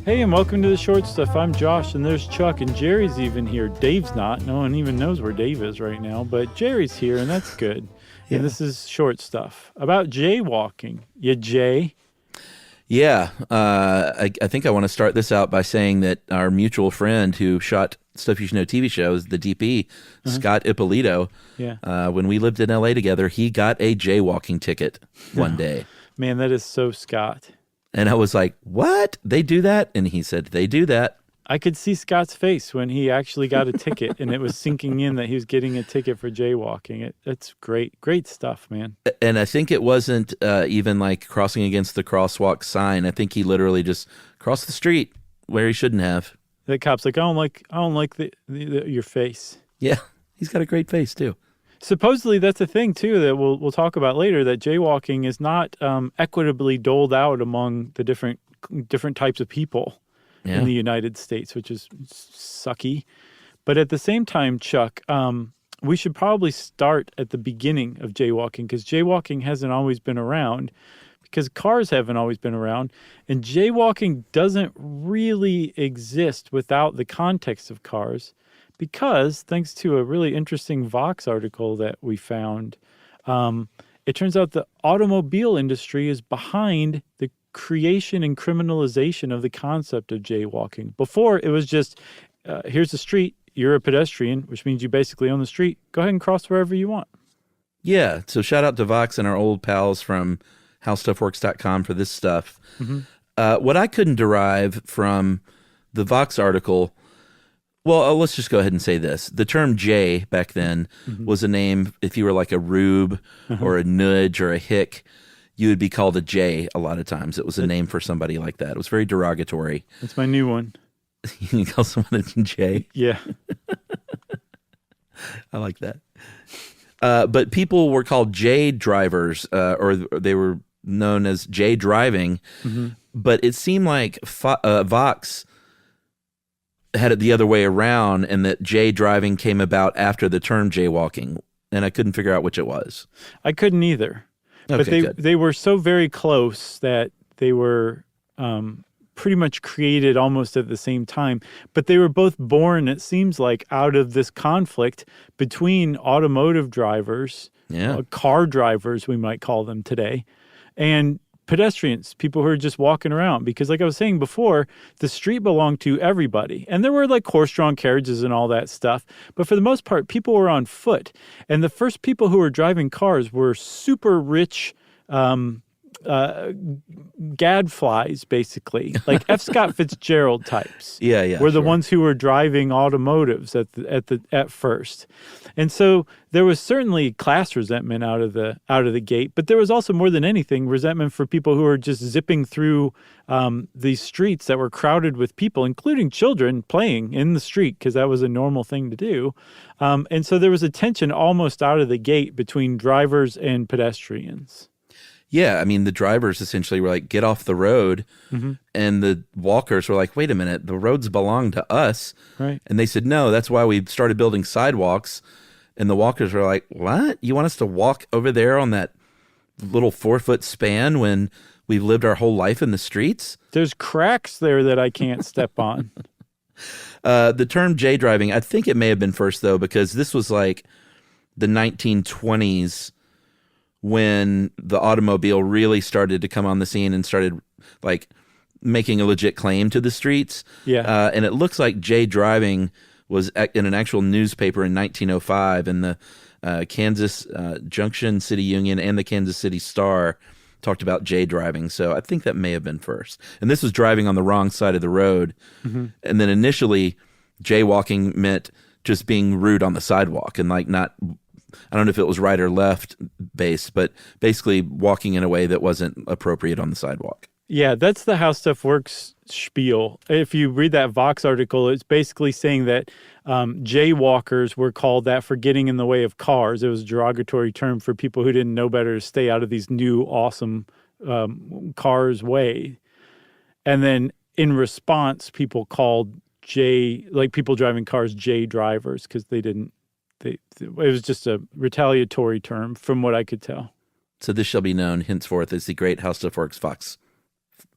Hey, and welcome to the Short Stuff. I'm Josh, and there's Chuck, and Jerry's even here. Dave's not. No one even knows where Dave is right now, but Jerry's here, and that's good. Yeah. And this is Short Stuff about jaywalking. Yeah, Jay? Yeah. I think I want to start this out by saying that our mutual friend who shot Stuff You Should Know TV shows, the DP, Scott Ippolito, when we lived in L.A. together, he got a jaywalking ticket one day. Man, that is so Scott. And I was like, what? They do that? And he said, they do that. I could see Scott's face when he actually got a ticket and it was sinking in that he was getting a ticket for jaywalking. It's great. Great stuff, man. And I think it wasn't even like crossing against the crosswalk sign. I think he literally just crossed the street where he shouldn't have. The cop's like, I don't like your face. Yeah, he's got a great face too. Supposedly, that's a thing, too, that we'll talk about later, that jaywalking is not equitably doled out among the different types of people in the United States, which is sucky. But at the same time, Chuck, we should probably start at the beginning of jaywalking, because jaywalking hasn't always been around, because cars haven't always been around, and jaywalking doesn't really exist without the context of cars. Because, thanks to a really interesting Vox article that we found, it turns out the automobile industry is behind the creation and criminalization of the concept of jaywalking. Before, it was just, here's the street, you're a pedestrian, which means you basically own the street. Go ahead and cross wherever you want. Yeah, so shout out to Vox and our old pals from howstuffworks.com for this stuff. Mm-hmm. What I couldn't derive from the Vox article... Well, let's just go ahead and say this. The term Jay back then was a name, if you were like a rube or a nudge or a hick, you would be called a Jay a lot of times. It was a name for somebody like that. It was very derogatory. That's my new one. You can call someone a Jay? Yeah. I like that. But people were called Jay drivers, or they were known as Jay driving. Mm-hmm. But it seemed like Vox had it the other way around, and that Jay driving came about after the term jaywalking, and I couldn't figure out which it was. I couldn't either. Okay, but they were so very close that they were pretty much created almost at the same time. But they were both born, it seems like, out of this conflict between automotive drivers, car drivers, we might call them today, and pedestrians, people who are just walking around. Because like I was saying before, the street belonged to everybody. And there were like horse-drawn carriages and all that stuff. But for the most part, people were on foot. And the first people who were driving cars were super rich gadflies, basically. Like F. Scott Fitzgerald types. Were the ones who were driving automotives at first. And so there was certainly class resentment out of the gate, but there was also more than anything resentment for people who were just zipping through these streets that were crowded with people, including children playing in the street, because that was a normal thing to do. And so there was a tension almost out of the gate between drivers and pedestrians. Yeah, I mean, the drivers essentially were like, get off the road. Mm-hmm. And the walkers were like, wait a minute, the roads belong to us. Right. And they said, no, that's why we started building sidewalks. And the walkers were like, what? You want us to walk over there on that little 4-foot span when we've lived our whole life in the streets? There's cracks there that I can't step on. The term Jay driving, I think it may have been first, though, because this was like the 1920s when the automobile really started to come on the scene and started like making a legit claim to the streets. Yeah. And it looks like Jay driving was in an actual newspaper in 1905, and the Kansas Junction City Union and the Kansas City Star talked about Jay driving. So I think that may have been first. And this was driving on the wrong side of the road. Mm-hmm. And then initially, jaywalking meant just being rude on the sidewalk and like not, I don't know if it was right or left based, but basically walking in a way that wasn't appropriate on the sidewalk. Yeah, that's the How Stuff Works spiel. If you read that Vox article, it's basically saying that jaywalkers were called that for getting in the way of cars. It was a derogatory term for people who didn't know better to stay out of these new, awesome cars' way. And then in response, people called people driving cars Jay drivers because it was just a retaliatory term from what I could tell. So this shall be known henceforth as the Great How Stuff Works Vox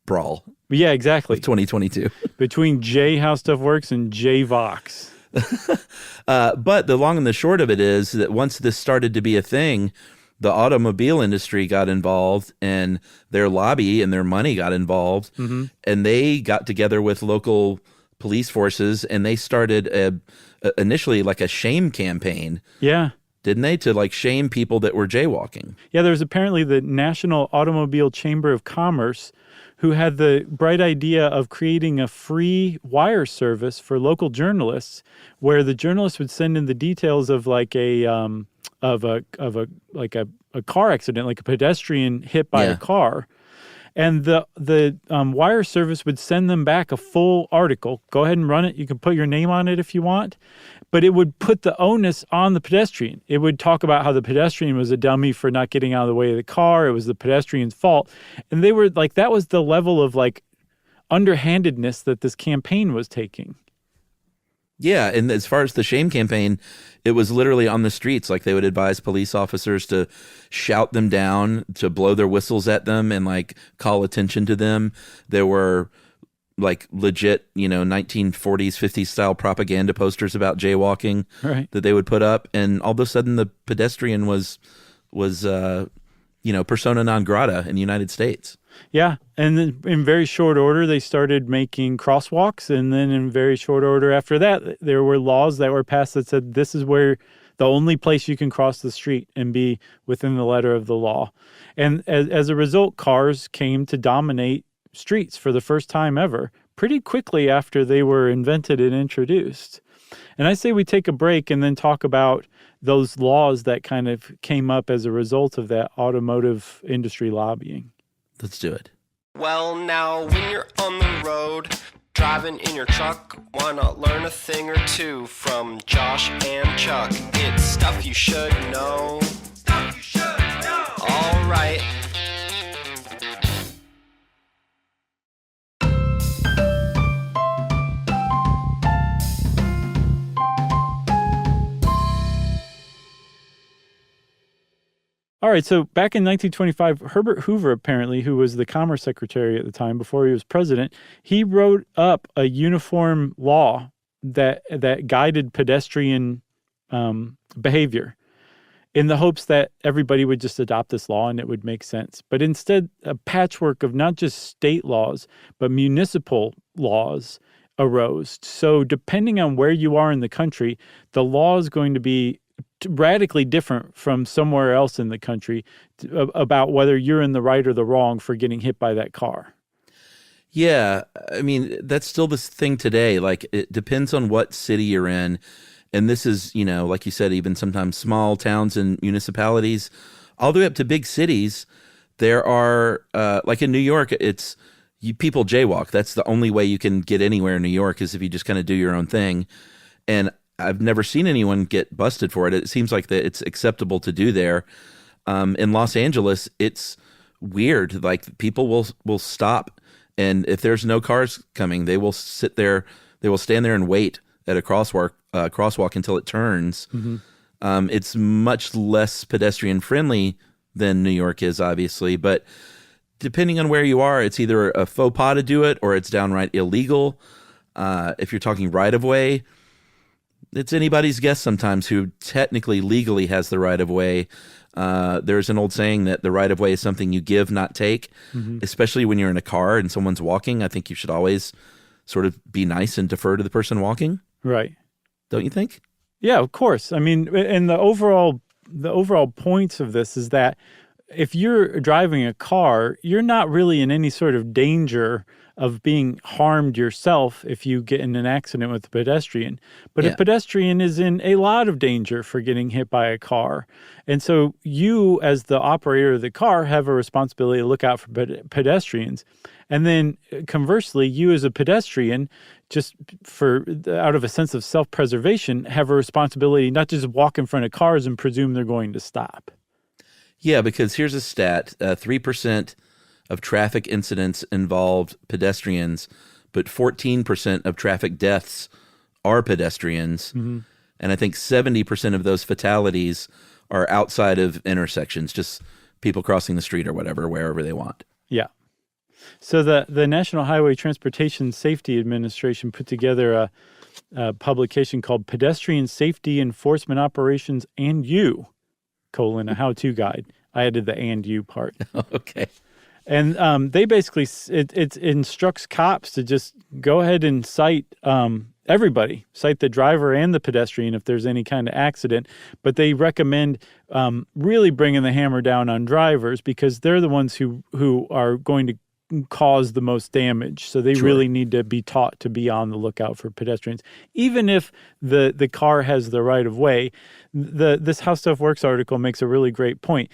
brawl. Yeah, exactly. Of 2022. Between Jay How Stuff Works and Jay Vox. But the long and the short of it is that once this started to be a thing, the automobile industry got involved and their lobby and their money got involved, and they got together with local police forces and they started initially like a shame campaign. Yeah. Didn't they? To like shame people that were jaywalking. Yeah, there was apparently the National Automobile Chamber of Commerce who had the bright idea of creating a free wire service for local journalists where the journalists would send in the details of like a car accident, like a pedestrian hit by a car. And the wire service would send them back a full article. Go ahead and run it. You can put your name on it if you want. But it would put the onus on the pedestrian. It would talk about how the pedestrian was a dummy for not getting out of the way of the car. It was the pedestrian's fault. And they were like, that was the level of like underhandedness that this campaign was taking. Yeah, and as far as the shame campaign, it was literally on the streets. Like they would advise police officers to shout them down, to blow their whistles at them and like call attention to them. There were like legit, 1940s, 50s style propaganda posters about jaywalking that they would put up. And all of a sudden the pedestrian was persona non grata in the United States. Yeah. And then in very short order, they started making crosswalks. And then in very short order after that, there were laws that were passed that said this is where the only place you can cross the street and be within the letter of the law. And as a result, cars came to dominate streets for the first time ever, pretty quickly after they were invented and introduced. And I say we take a break and then talk about those laws that kind of came up as a result of that automotive industry lobbying. Let's do it. Well, now, when you're on the road, driving in your truck, why not learn a thing or two from Josh and Chuck? It's stuff you should know. Stuff you should know. All right. All right, so back in 1925, Herbert Hoover, apparently, who was the Commerce Secretary at the time before he was president, he wrote up a uniform law that guided pedestrian behavior in the hopes that everybody would just adopt this law and it would make sense. But instead, a patchwork of not just state laws, but municipal laws arose. So depending on where you are in the country, the law is going to be radically different from somewhere else in the country about whether you're in the right or the wrong for getting hit by that car. Yeah, I mean, that's still this thing today. Like, it depends on what city you're in. And this is, like you said, even sometimes small towns and municipalities, all the way up to big cities. There are, like in New York, people jaywalk. That's the only way you can get anywhere in New York is if you just kind of do your own thing. And I've never seen anyone get busted for it. It seems like that it's acceptable to do there. In Los Angeles, it's weird. Like people will stop, and if there's no cars coming, they will sit there. They will stand there and wait at a crosswalk until it turns. Mm-hmm. It's much less pedestrian friendly than New York is, obviously, but depending on where you are, it's either a faux pas to do it or it's downright illegal. If you're talking right of way, it's anybody's guess sometimes who technically legally has the right of way. There's an old saying that the right of way is something you give, not take, especially when you're in a car and someone's walking. I think you should always sort of be nice and defer to the person walking. Right. Don't you think? Yeah, of course. I mean, and the overall points of this is that if you're driving a car, you're not really in any sort of danger of being harmed yourself if you get in an accident with a pedestrian. But a pedestrian is in a lot of danger for getting hit by a car. And so you, as the operator of the car, have a responsibility to look out for pedestrians. And then conversely, you as a pedestrian, just out of a sense of self-preservation, have a responsibility not just walk in front of cars and presume they're going to stop. Yeah, because here's a stat, 3% of traffic incidents involved pedestrians, but 14% of traffic deaths are pedestrians. Mm-hmm. And I think 70% of those fatalities are outside of intersections, just people crossing the street or whatever, wherever they want. Yeah. So the National Highway Transportation Safety Administration put together a publication called Pedestrian Safety Enforcement Operations and You, a how-to guide. I added the and you part. Okay. And they basically, it instructs cops to just go ahead and cite everybody, cite the driver and the pedestrian if there's any kind of accident. But they recommend really bringing the hammer down on drivers because they're the ones who are going to cause the most damage. So they really need to be taught to be on the lookout for pedestrians. Even if the car has the right of way, this How Stuff Works article makes a really great point.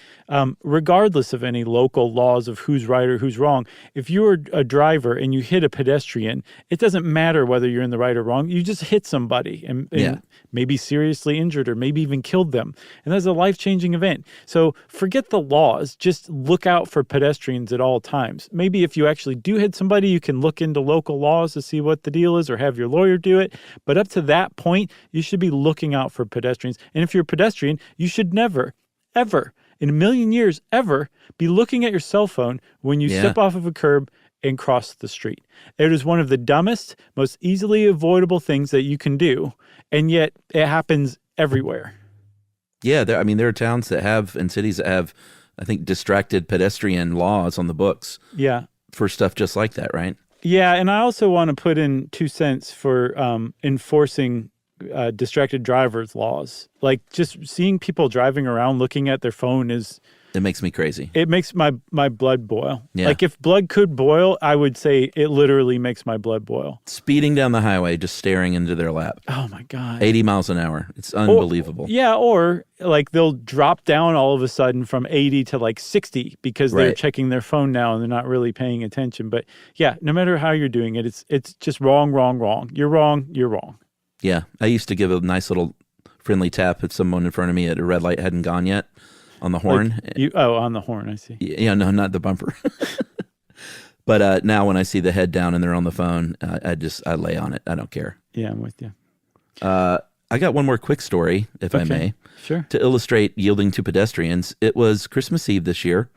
Regardless of any local laws of who's right or who's wrong, if you're a driver and you hit a pedestrian, it doesn't matter whether you're in the right or wrong. You just hit somebody and maybe seriously injured or maybe even killed them. And that's a life-changing event. So forget the laws. Just look out for pedestrians at all times. Maybe if you actually do hit somebody, you can look into local laws to see what the deal is or have your lawyer do it. But up to that point, you should be looking out for pedestrians. And if you're a pedestrian, you should never, ever, in a million years, ever be looking at your cell phone when you step off of a curb and cross the street. It is one of the dumbest, most easily avoidable things that you can do, and yet it happens everywhere. Yeah, there are towns that have, and cities that have, I think, distracted pedestrian laws on the books. Yeah. For stuff just like that, right? Yeah, and I also want to put in 2 cents for enforcing distracted drivers laws. Like just seeing people driving around looking at their phone it makes me crazy. It makes my blood boil. Yeah. Like if blood could boil, I would say it literally makes my blood boil. Speeding down the highway, just staring into their lap. Oh my God. 80 miles an hour. It's unbelievable. Or like they'll drop down all of a sudden from 80 to like 60 because they're checking their phone now and they're not really paying attention. But yeah, no matter how you're doing it, it's just wrong. You're wrong. Yeah. I used to give a nice little friendly tap if someone in front of me at a red light hadn't gone yet. On the horn. On the horn, I see. Yeah, no, not the bumper. But now when I see the head down and they're on the phone, I lay on it. I don't care. Yeah, I'm with you. I got one more quick story, if I may. Sure. To illustrate yielding to pedestrians. It was Christmas Eve this year,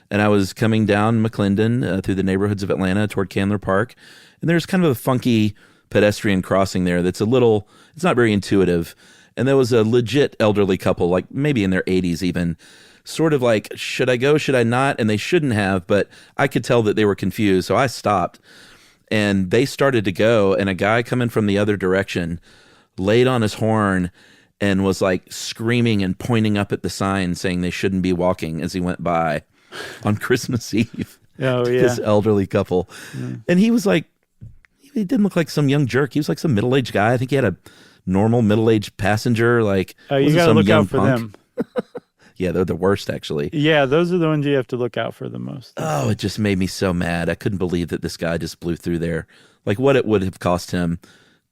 and I was coming down McClendon through the neighborhoods of Atlanta toward Candler Park, and there's kind of a funky pedestrian crossing there it's not very intuitive. And there was a legit elderly couple, like maybe in their 80s even, sort of like, should I go, should I not? And they shouldn't have, but I could tell that they were confused. So I stopped and they started to go. And a guy coming from the other direction laid on his horn and was like screaming and pointing up at the sign saying they shouldn't be walking as he went by on Christmas Eve. Oh, yeah. This elderly couple. Mm. And he was like, he didn't look like some young jerk. He was like some middle-aged guy. I think he had a normal middle-aged passenger. Like, you got to look out for them. Yeah, they're the worst, actually. Yeah, those are the ones you have to look out for the most. Oh, it just made me so mad. I couldn't believe that this guy just blew through there. Like, what it would have cost him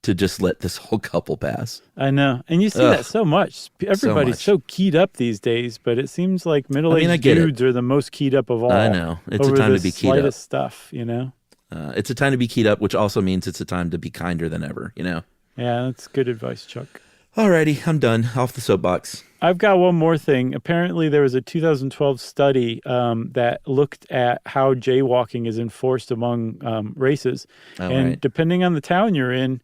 to just let this whole couple pass. I know. And you see that so much. Everybody's so keyed up these days, but it seems like middle-aged dudes are the most keyed up of all. I know. It's a time to be keyed up. Slightest stuff, you know? It's a time to be keyed up, which also means it's a time to be kinder than ever, you know? Yeah, that's good advice, Chuck. Alrighty, I'm done. Off the soapbox. I've got one more thing. Apparently, there was a 2012 study that looked at how jaywalking is enforced among races. Depending on the town you're in,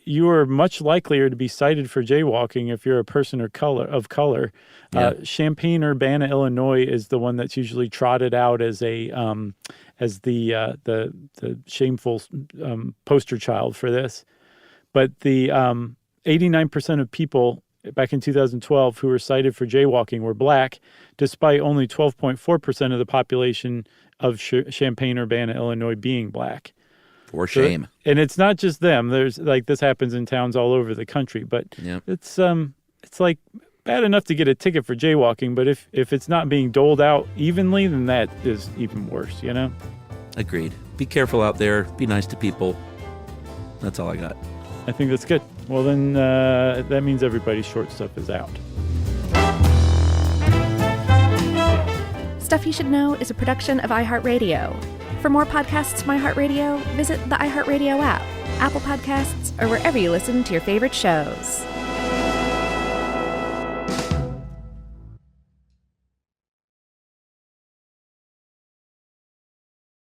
you are much likelier to be cited for jaywalking if you're a person of color. Yeah. Champaign-Urbana, Illinois, is the one that's usually trotted out as the shameful poster child for this. But the 89% of people back in 2012 who were cited for jaywalking were black, despite only 12.4% of the population of Champaign-Urbana, Illinois being black. For shame. And it's not just them. There's like this happens in towns all over the country, but it's like bad enough to get a ticket for jaywalking, but if it's not being doled out evenly, then that is even worse, you know? Agreed. Be careful out there. Be nice to people. That's all I got. I think that's good. Well, then that means everybody's short stuff is out. Stuff You Should Know is a production of iHeartRadio. For more podcasts from iHeartRadio, visit the iHeartRadio app, Apple Podcasts, or wherever you listen to your favorite shows.